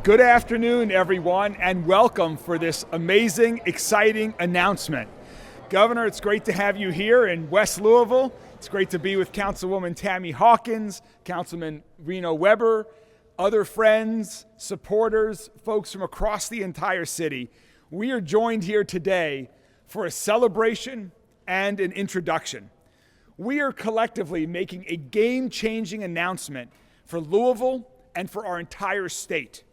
Good afternoon, everyone, and welcome for this amazing, exciting announcement. Governor, it's great to have you here in West Louisville. It's great to be with Councilwoman Tammy Hawkins, Councilman Reno Weber, other friends, supporters, folks from across the entire city. We are joined here today for a celebration and an introduction. We are collectively making a game-changing announcement for Louisville and for our entire state.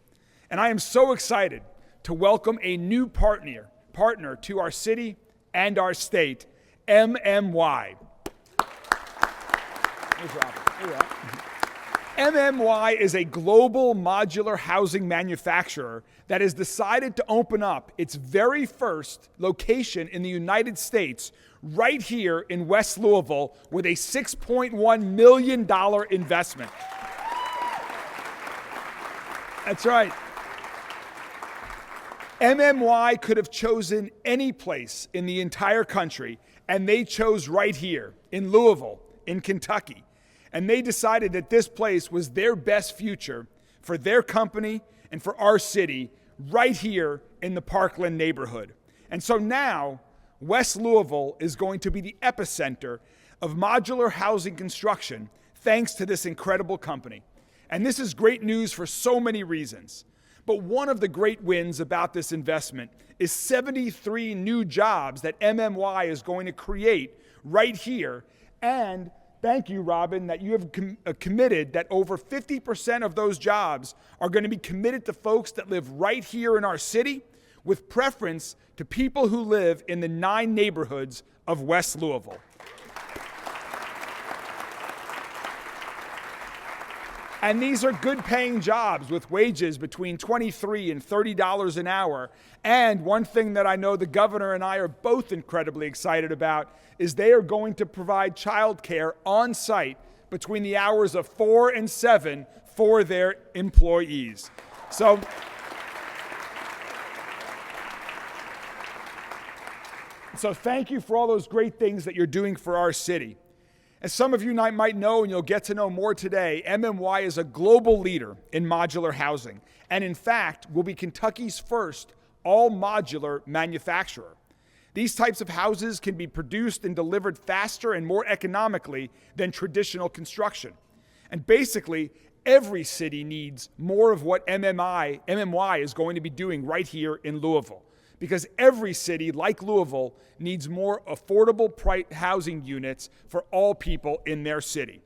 And I am so excited to welcome a new partner to our city and our state, MMY. MMY is a global modular housing manufacturer that has decided to open up its very first location in the United States right here in West Louisville with a $6.1 million investment. That's right. MMY could have chosen any place in the entire country, and they chose right here in Louisville, in Kentucky. And they decided that this place was their best future for their company and for our city right here in the Parkland neighborhood. And so now, West Louisville is going to be the epicenter of modular housing construction thanks to this incredible company. And this is great news for so many reasons. But one of the great wins about this investment is 73 new jobs that MMY is going to create right here. And thank you, Robin, that you have committed that over 50% of those jobs are going to be committed to folks that live right here in our city, with preference to people who live in the 9 neighborhoods of West Louisville. And these are good paying jobs with wages between $23 and $30 an hour. And one thing that I know the governor and I are both incredibly excited about is they are going to provide childcare on site between the hours of 4 and 7 for their employees. So thank you for all those great things that you're doing for our city. As some of you might know, and you'll get to know more today, MMY is a global leader in modular housing, and in fact, will be Kentucky's first all-modular manufacturer. These types of houses can be produced and delivered faster and more economically than traditional construction. And basically, every city needs more of what MMY is going to be doing right here in Louisville. Because every city, like Louisville, needs more affordable housing units for all people in their city.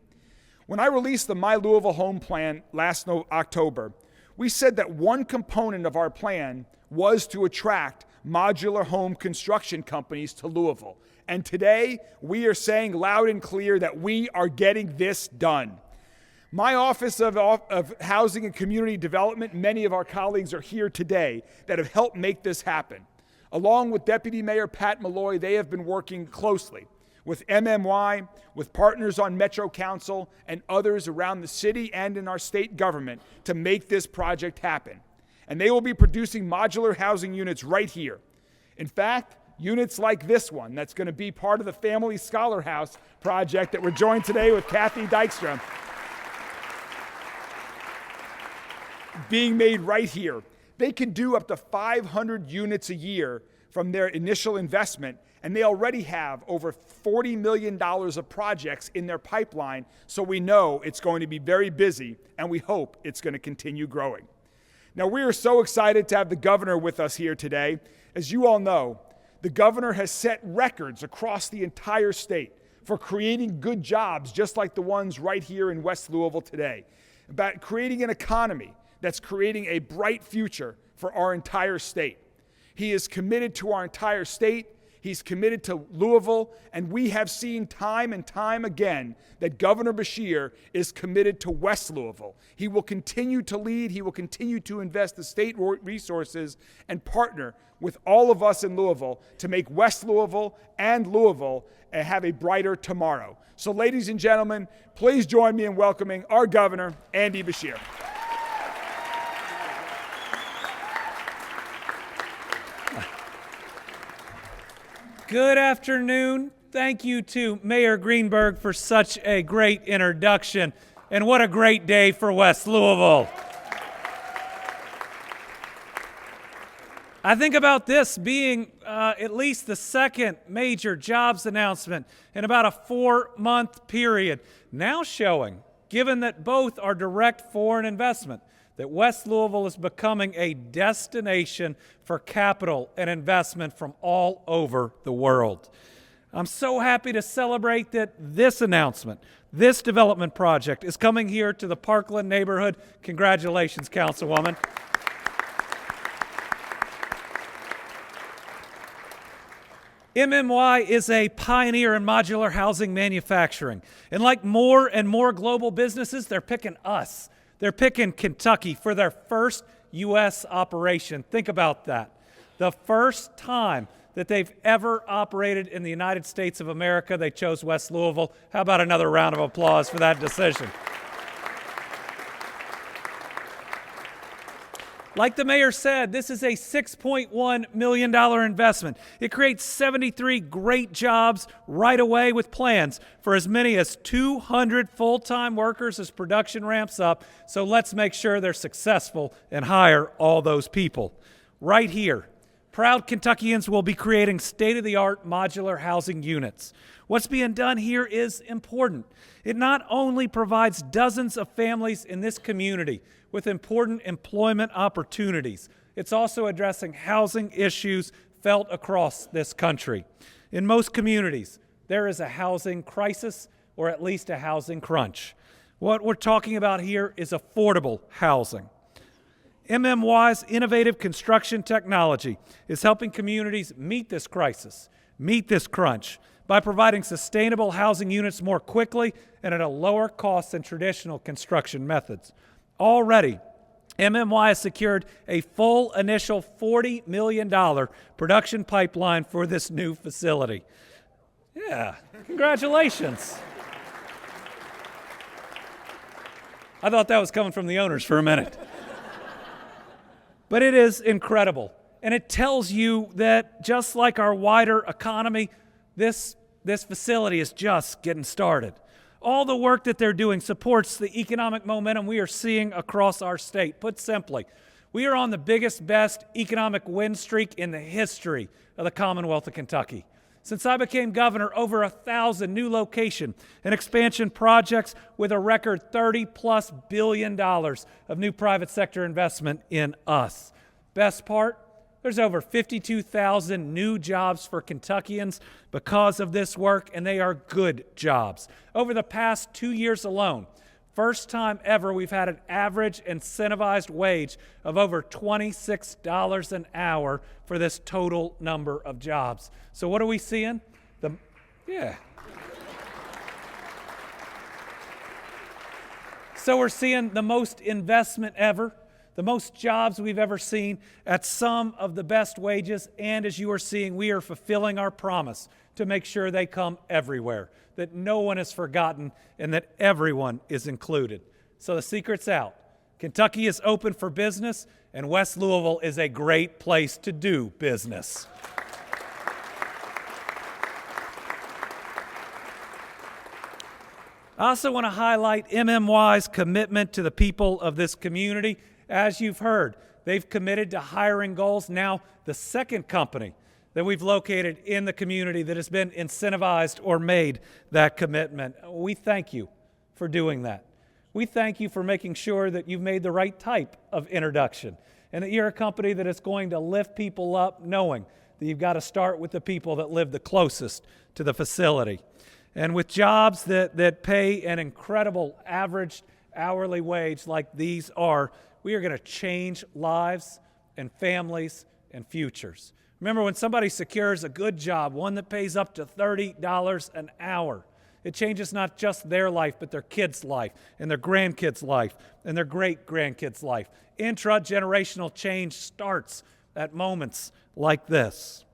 When I released the My Louisville Home Plan last October, we said that one component of our plan was to attract modular home construction companies to Louisville. And today, we are saying loud and clear that we are getting this done. My Office of Housing and Community Development, many of our colleagues are here today that have helped make this happen. Along with Deputy Mayor Pat Malloy, they have been working closely with MMY, with partners on Metro Council, and others around the city and in our state government to make this project happen. And they will be producing modular housing units right here. In fact, units like this one that's going to be part of the Family Scholar House project that we're joined today with Kathy Dykstra, being made right here. They can do up to 500 units a year from their initial investment, and they already have over $40 million of projects in their pipeline, so we know it's going to be very busy, and we hope it's going to continue growing. Now, we are so excited to have the governor with us here today. As you all know, the governor has set records across the entire state for creating good jobs, just like the ones right here in West Louisville today, about creating an economy that's creating a bright future for our entire state. He is committed to our entire state. He's committed to Louisville, and we have seen time and time again that Governor Beshear is committed to West Louisville. He will continue to lead. He will continue to invest the state resources and partner with all of us in Louisville to make West Louisville and Louisville have a brighter tomorrow. So, ladies and gentlemen, please join me in welcoming our governor, Andy Beshear. Good afternoon. Thank you to Mayor Greenberg for such a great introduction. And what a great day for West Louisville. I think about this being at least the second major jobs announcement in about a 4-month period, now showing, given that both are direct foreign investment, that West Louisville is becoming a destination for capital and investment from all over the world. I'm so happy to celebrate that this announcement, this development project, is coming here to the Parkland neighborhood. Congratulations, Councilwoman. MMY is a pioneer in modular housing manufacturing. And like more and more global businesses, they're picking us. They're picking Kentucky for their first U.S. operation. Think about that. The first time that they've ever operated in the United States of America, they chose West Louisville. How about another round of applause for that decision? Like the mayor said, this is a $6.1 million investment. It creates 73 great jobs right away with plans for as many as 200 full-time workers as production ramps up. So let's make sure they're successful and hire all those people. Right here, proud Kentuckians will be creating state-of-the-art modular housing units. What's being done here is important. It not only provides dozens of families in this community with important employment opportunities, it's also addressing housing issues felt across this country. In most communities, there is a housing crisis or at least a housing crunch. What we're talking about here is affordable housing. MMY's innovative construction technology is helping communities meet this crisis, meet this crunch, by providing sustainable housing units more quickly and at a lower cost than traditional construction methods. Already, MMY has secured a full initial $40 million production pipeline for this new facility. Yeah, congratulations. I thought that was coming from the owners for a minute. But it is incredible, and it tells you that just like our wider economy, this facility is just getting started. All the work that they're doing supports the economic momentum we are seeing across our state. Put simply, we are on the biggest, best economic win streak in the history of the Commonwealth of Kentucky. Since I became governor, over 1,000 new location and expansion projects with a record $30+ billion of new private sector investment in us. Best part? There's over 52,000 new jobs for Kentuckians because of this work, and they are good jobs. Over the past 2 years alone, first time ever, we've had an average incentivized wage of over $26 an hour for this total number of jobs. So what are we seeing? So we're seeing the most investment ever, the most jobs we've ever seen at some of the best wages, and as you are seeing, we are fulfilling our promise to make sure they come everywhere, that no one is forgotten and that everyone is included. So the secret's out. Kentucky is open for business, and West Louisville is a great place to do business. I also want to highlight MMY's commitment to the people of this community. As you've heard, they've committed to hiring goals. Now, the second company that we've located in the community that has been incentivized or made that commitment. We thank you for doing that. We thank you for making sure that you've made the right type of introduction and that you're a company that is going to lift people up knowing that you've got to start with the people that live the closest to the facility. And with jobs that pay an incredible average hourly wage like these are, we are going to change lives and families and futures. Remember, when somebody secures a good job, one that pays up to $30 an hour, it changes not just their life, but their kids' life, and their grandkids' life, and their great-grandkids' life. Intra-generational change starts at moments like this.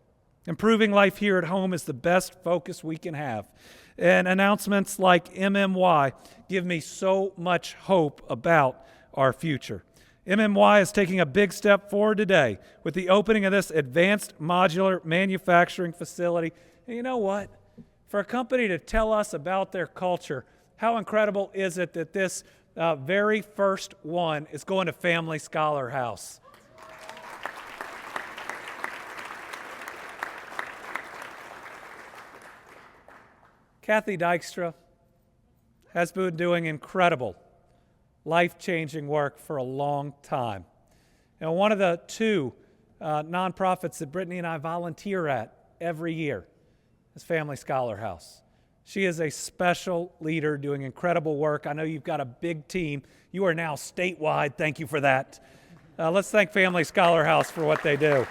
Improving life here at home is the best focus we can have. And announcements like MMY give me so much hope about our future. MMY is taking a big step forward today with the opening of this advanced modular manufacturing facility. And you know what? For a company to tell us about their culture, how incredible is it that this very first one is going to Family Scholar House? Kathy Dykstra has been doing incredible, life-changing work for a long time. You know, one of the two nonprofits that Brittany and I volunteer at every year is Family Scholar House. She is a special leader doing incredible work. I know you've got a big team. You are now statewide. Thank you for that. Let's thank Family Scholar House for what they do.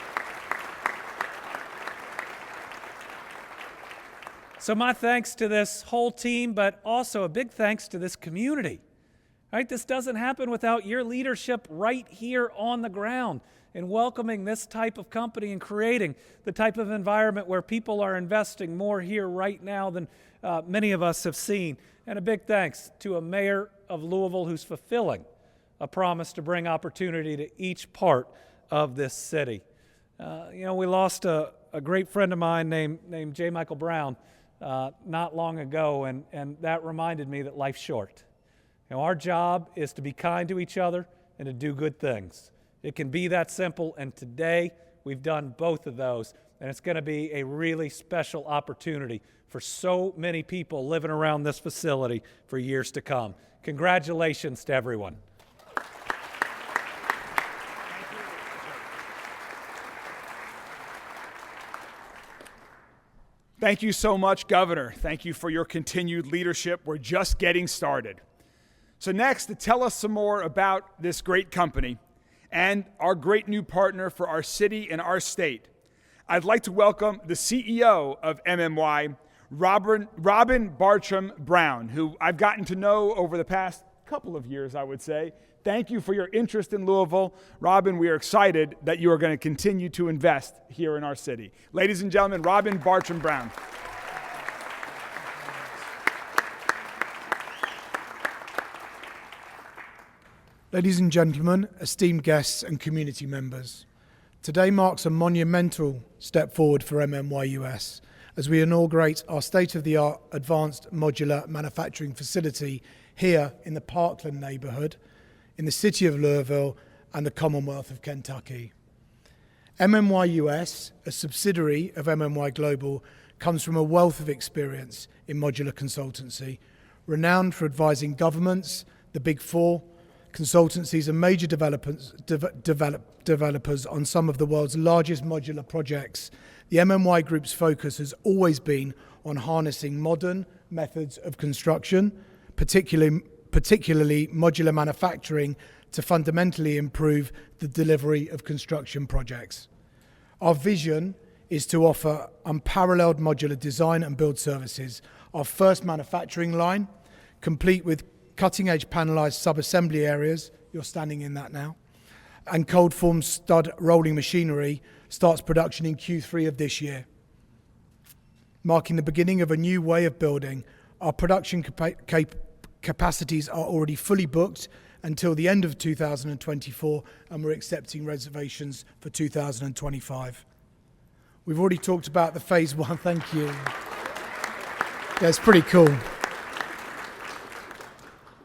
So my thanks to this whole team, but also a big thanks to this community. Right? This doesn't happen without your leadership right here on the ground in welcoming this type of company and creating the type of environment where people are investing more here right now than many of us have seen. And a big thanks to a mayor of Louisville who's fulfilling a promise to bring opportunity to each part of this city. You know, we lost a great friend of mine named J. Michael Brown not long ago, and that reminded me that life's short. You know, our job is to be kind to each other and to do good things. It can be that simple, and today we've done both of those, and it's going to be a really special opportunity for so many people living around this facility for years to come. Congratulations to everyone. Thank you so much, Governor. Thank you for your continued leadership. We're just getting started. So next, to tell us some more about this great company and our great new partner for our city and our state, I'd like to welcome the CEO of MMY, Robin Bartram Brown, who I've gotten to know over the past couple of years, I would say. Thank you for your interest in Louisville. Robin, we are excited that you are going to continue to invest here in our city. Ladies and gentlemen, Robin Bartram Brown. Ladies and gentlemen, esteemed guests and community members, today marks a monumental step forward for MMY US as we inaugurate our state-of-the-art advanced modular manufacturing facility here in the Parkland neighborhood, in the city of Louisville and the Commonwealth of Kentucky. MMY US, a subsidiary of MMY Global, comes from a wealth of experience in modular consultancy, renowned for advising governments, the Big Four, consultancies and major developers on some of the world's largest modular projects. The MMY Group's focus has always been on harnessing modern methods of construction, particularly modular manufacturing, to fundamentally improve the delivery of construction projects. Our vision is to offer unparalleled modular design and build services. Our first manufacturing line, complete with cutting-edge panelized sub-assembly areas, you're standing in that now, and cold-form stud rolling machinery, starts production in Q3 of this year, marking the beginning of a new way of building. Our production capacities are already fully booked until the end of 2024, and we're accepting reservations for 2025. We've already talked about the phase one. Thank you. Yeah, it's pretty cool.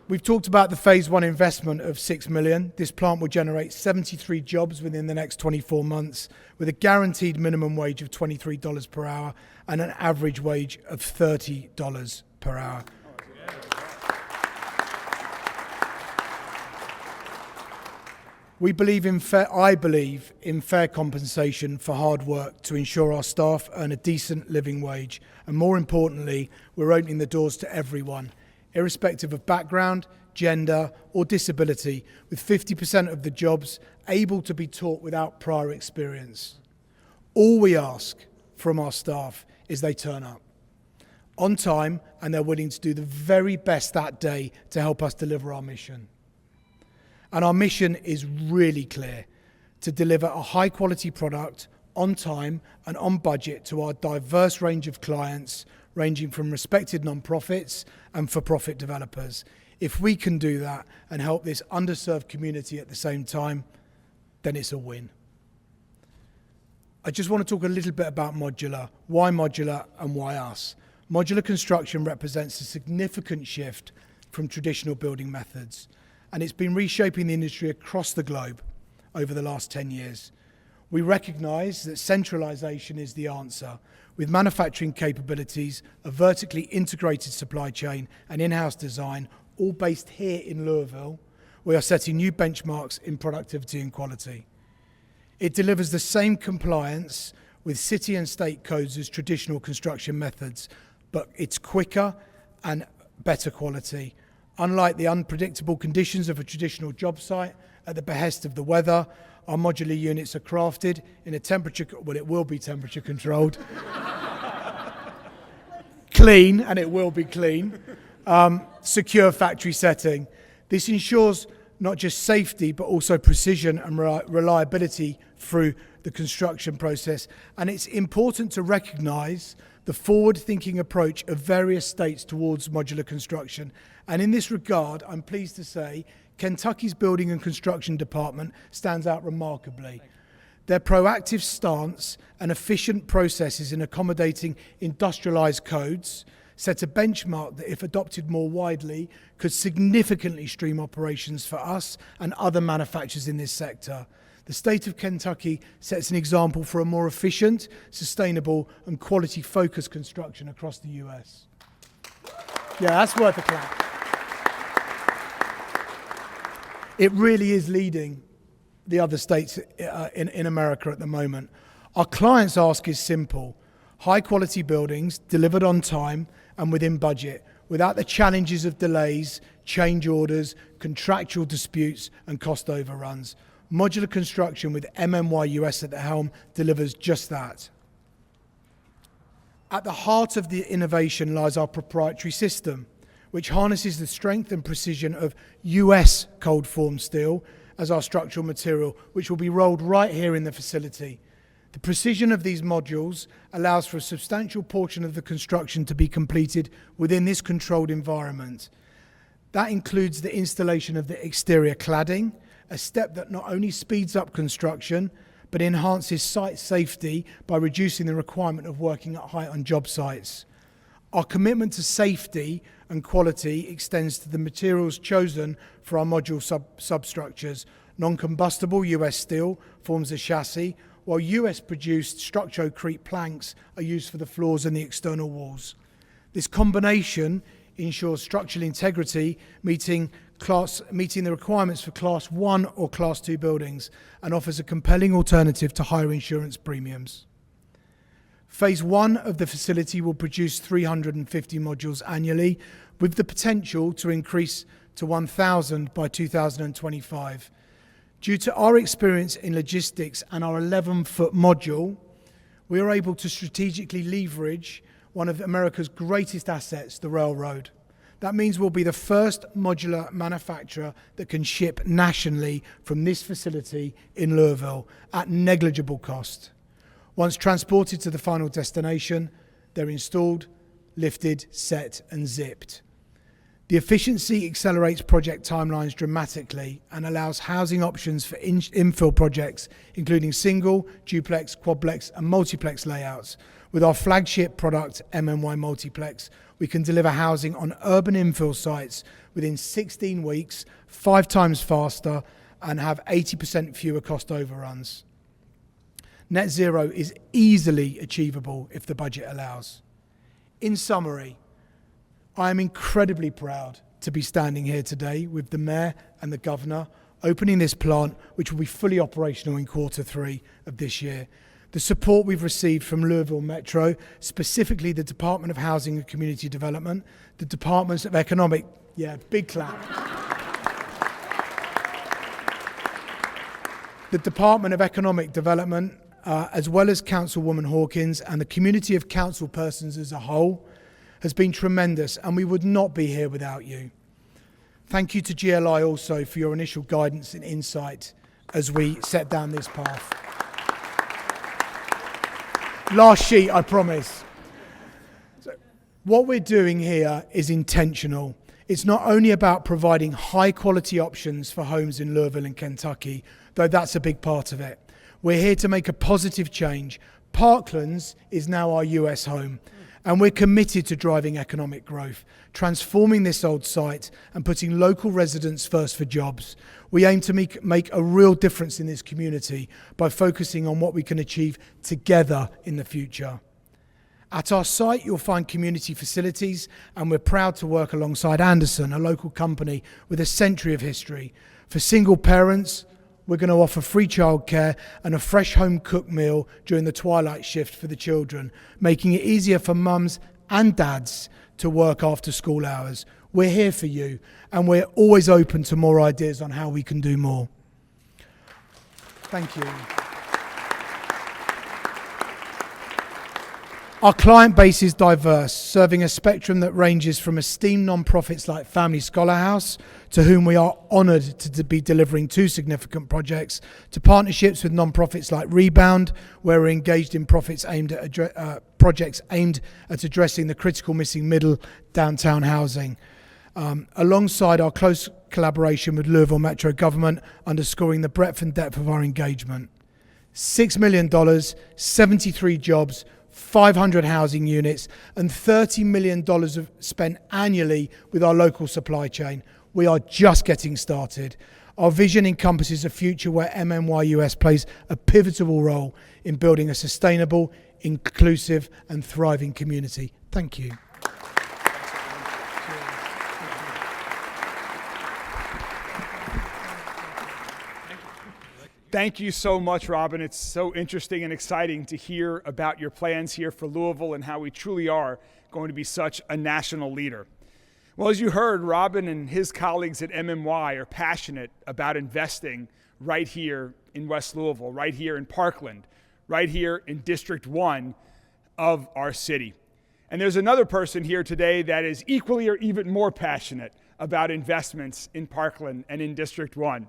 We've talked about the phase one investment of $6 million. This plant will generate 73 jobs within the next 24 months with a guaranteed minimum wage of $23 per hour and an average wage of $30 per hour. I believe in fair compensation for hard work to ensure our staff earn a decent living wage. And more importantly, we're opening the doors to everyone, irrespective of background, gender, or disability, with 50% of the jobs able to be taught without prior experience. All we ask from our staff is they turn up on time and they're willing to do the very best that day to help us deliver our mission. And our mission is really clear: to deliver a high-quality product on time and on budget to our diverse range of clients, ranging from respected non-profits and for-profit developers. If we can do that and help this underserved community at the same time, then it's a win. I just want to talk a little bit about modular. Why modular and why us? Modular construction represents a significant shift from traditional building methods, and it's been reshaping the industry across the globe over the last 10 years. We recognise that centralisation is the answer. With manufacturing capabilities, a vertically integrated supply chain and in-house design, all based here in Louisville, we are setting new benchmarks in productivity and quality. It delivers the same compliance with city and state codes as traditional construction methods, but it's quicker and better quality. Unlike the unpredictable conditions of a traditional job site at the behest of the weather, our modular units are crafted in a temperature, well, it will be temperature controlled, clean, and it will be clean, secure factory setting. This ensures not just safety, but also precision and reliability through the construction process. And it's important to recognise the forward-thinking approach of various states towards modular construction. And in this regard, I'm pleased to say, Kentucky's Building and Construction Department stands out remarkably. Their proactive stance and efficient processes in accommodating industrialised codes set a benchmark that, if adopted more widely, could significantly streamline operations for us and other manufacturers in this sector. The state of Kentucky sets an example for a more efficient, sustainable and quality-focused construction across the US. Yeah, that's worth a clap. It really is leading the other states in America at the moment. Our clients' ask is simple: high-quality buildings delivered on time and within budget, without the challenges of delays, change orders, contractual disputes and cost overruns. Modular construction with MMY US at the helm delivers just that. At the heart of the innovation lies our proprietary system, which harnesses the strength and precision of US cold form steel as our structural material, which will be rolled right here in the facility. The precision of these modules allows for a substantial portion of the construction to be completed within this controlled environment. That includes the installation of the exterior cladding, a step that not only speeds up construction, but enhances site safety by reducing the requirement of working at height on job sites. Our commitment to safety and quality extends to the materials chosen for our module substructures. Non-combustible US steel forms the chassis, while US-produced structurocrete planks are used for the floors and the external walls. This combination ensures structural integrity, meeting the requirements for Class 1 or Class 2 buildings, and offers a compelling alternative to higher insurance premiums. Phase 1 of the facility will produce 350 modules annually, with the potential to increase to 1,000 by 2025. Due to our experience in logistics and our 11-foot module, we are able to strategically leverage one of America's greatest assets, the railroad. That means we'll be the first modular manufacturer that can ship nationally from this facility in Louisville at negligible cost. Once transported to the final destination, they're installed, lifted, set, and zipped. The efficiency accelerates project timelines dramatically and allows housing options for infill projects, including single, duplex, quadplex, and multiplex layouts. With our flagship product, MMY Multiplex, we can deliver housing on urban infill sites within 16 weeks, 5 times faster, and have 80% fewer cost overruns. Net zero is easily achievable if the budget allows. In summary, I am incredibly proud to be standing here today with the Mayor and the Governor opening this plant, which will be fully operational in Q3 of this year. The support we've received from Louisville Metro, specifically the Department of Housing and Community Development, the Departments of Economic, big clap. The Department of Economic Development, as well as Councilwoman Hawkins and the community of councilpersons as a whole, has been tremendous, and we would not be here without you. Thank you to GLI also for your initial guidance and insight as we set down this path. Last sheet, I promise. So, what we're doing here is intentional. It's not only about providing high quality options for homes in Louisville and Kentucky, though that's a big part of it. We're here to make a positive change. Parklands is now our US home, And we're committed to driving economic growth, transforming this old site and putting local residents first for jobs. We aim to make a real difference in this community by focusing on what we can achieve together in the future. At our site, you'll find community facilities, and we're proud to work alongside Anderson, a local company with a century of history. For single parents, we're going to offer free childcare and a fresh home-cooked meal during the twilight shift for the children, making it easier for mums and dads to work after school hours. We're here for you, and we're always open to more ideas on how we can do more. Thank you. Our client base is diverse, serving a spectrum that ranges from esteemed non-profits like Family Scholar House, to whom we are honoured to be delivering 2 significant projects, to partnerships with non-profits like Rebound, where we're engaged in projects aimed at addressing the critical missing middle downtown housing, alongside our close collaboration with Louisville Metro Government, underscoring the breadth and depth of our engagement. $6 million, 73 jobs, 500 housing units, and $30 million spent annually with our local supply chain. We are just getting started. Our vision encompasses a future where MMY US plays a pivotal role in building a sustainable, inclusive, and thriving community. Thank you. Thank you so much, Robin. It's so interesting and exciting to hear about your plans here for Louisville and how we truly are going to be such a national leader. Well, as you heard, Robin and his colleagues at MMY are passionate about investing right here in West Louisville, right here in Parkland, right here in District 1 of our city. And there's another person here today that is equally or even more passionate about investments in Parkland and in District 1.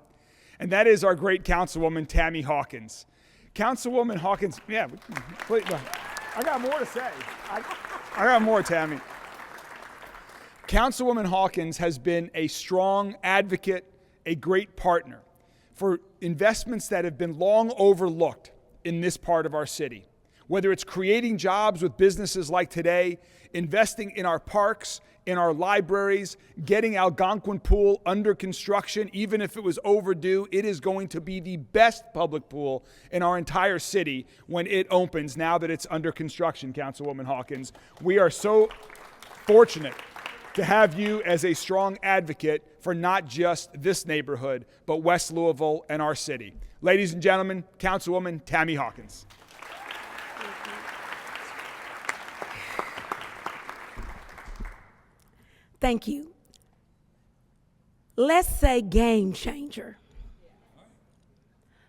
And that is our great Councilwoman, Tammy Hawkins. Councilwoman Hawkins, yeah, please, I got more to say. I got more, Tammy. Councilwoman Hawkins has been a strong advocate, a great partner for investments that have been long overlooked in this part of our city. Whether it's creating jobs with businesses like today, investing in our parks, in our libraries, getting Algonquin Pool under construction, even if it was overdue, it is going to be the best public pool in our entire city when it opens, now that it's under construction, Councilwoman Hawkins. We are so fortunate to have you as a strong advocate for not just this neighborhood, but West Louisville and our city. Ladies and gentlemen, Councilwoman Tammy Hawkins. Thank you. Let's say game changer,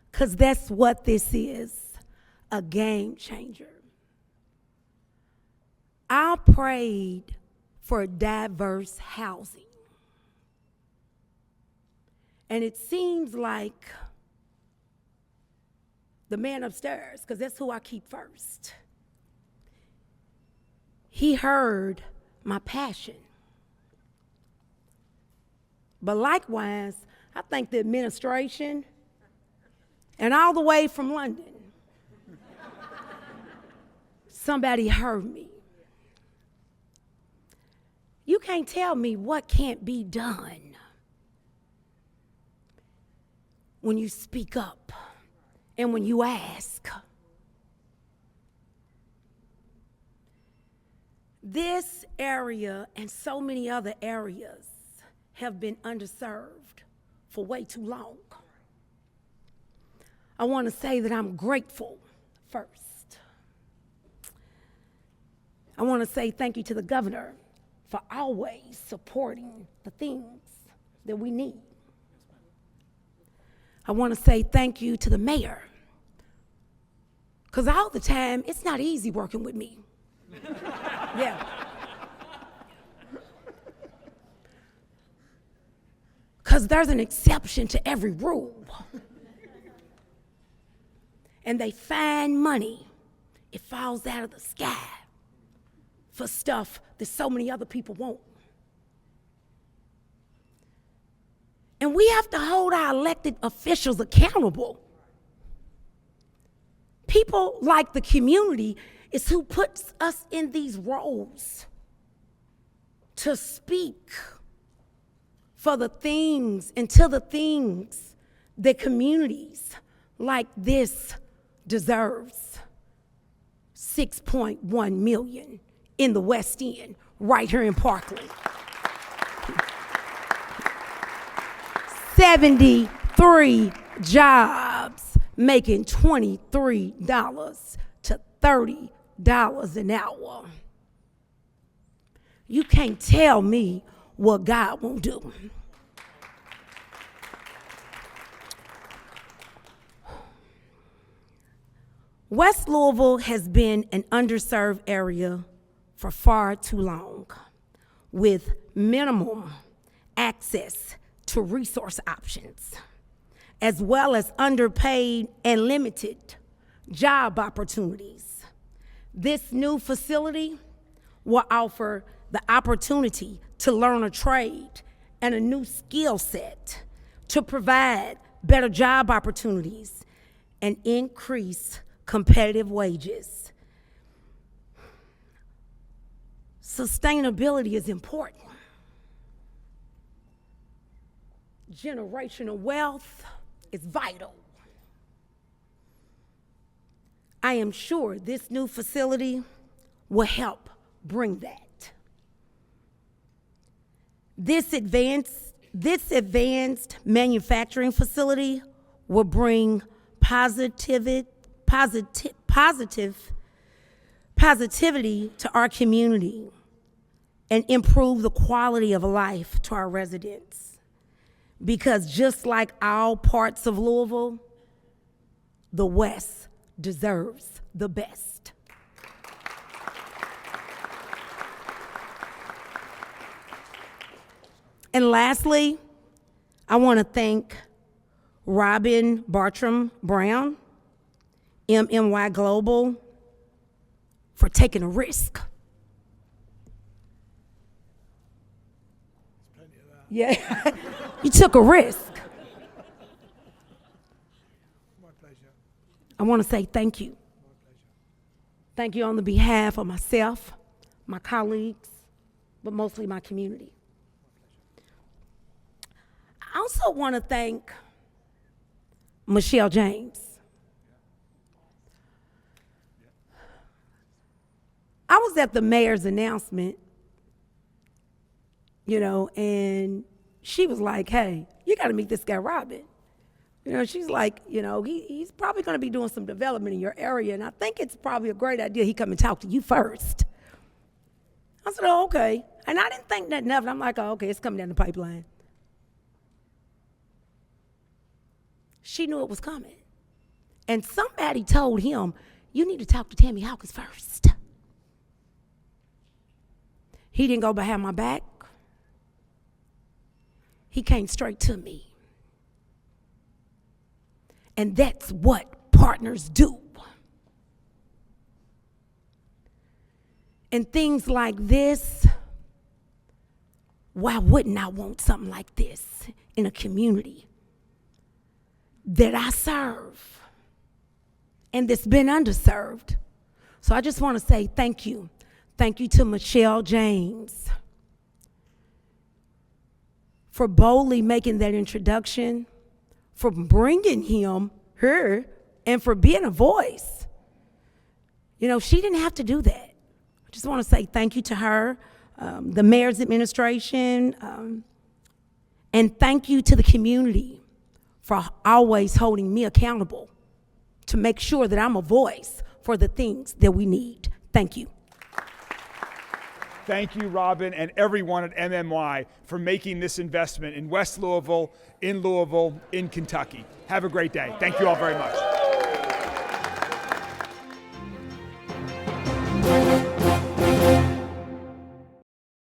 because that's what this is, a game changer. I prayed for diverse housing, and it seems like the man upstairs, because that's who I keep first, he heard my passion. But likewise, I think the administration, and all the way from London, somebody heard me. You can't tell me what can't be done when you speak up and when you ask. This area and so many other areas have been underserved for way too long. I want to say that I'm grateful first. I want to say thank you to the governor for always supporting the things that we need. I want to say thank you to the mayor, because all the time, it's not easy working with me. Yeah. Because there's an exception to every rule. And they find money. It falls out of the sky for stuff that so many other people want. And we have to hold our elected officials accountable. People like the community It's who puts us in these roles to speak for the things and to the things that communities like this deserves. 6.1 million in the West End, right here in Parkland. 73 jobs making $23 to $30 an hour. You can't tell me what God won't do. West Louisville has been an underserved area for far too long, with minimum access to resource options, as well as underpaid and limited job opportunities. This new facility will offer the opportunity to learn a trade and a new skill set, to provide better job opportunities and increase competitive wages. Sustainability is important. Generational wealth is vital. I am sure this new facility will help bring that. This advanced manufacturing facility will bring positivity to our community and improve the quality of life to our residents. Because just like all parts of Louisville, the West deserves the best. And lastly, I want to thank Robin Bartram Brown, MMY Global, for taking a risk. Yeah, you took a risk. My pleasure. I want to say thank you. Thank you on the behalf of myself, my colleagues, but mostly my community. I also want to thank Michelle James. I was at the mayor's announcement, and she was like, hey, you got to meet this guy, Robin. She's like, he's probably going to be doing some development in your area, and I think it's probably a great idea he come and talk to you first. I said, oh, okay. And I didn't think nothing of it. I'm like, oh, okay, it's coming down the pipeline. She knew it was coming. And somebody told him, you need to talk to Tammy Hawkins first. He didn't go behind my back. He came straight to me. And that's what partners do. And things like this, why wouldn't I want something like this in a community that I serve and that's been underserved? So I just want to say thank you. Thank you to Michelle James for boldly making that introduction, for bringing her, and for being a voice. She didn't have to do that. I just want to say thank you to her, the mayor's administration, and thank you to the community for always holding me accountable to make sure that I'm a voice for the things that we need. Thank you. Thank you, Robin, and everyone at MMY for making this investment in West Louisville, in Kentucky. Have a great day. Thank you all very much.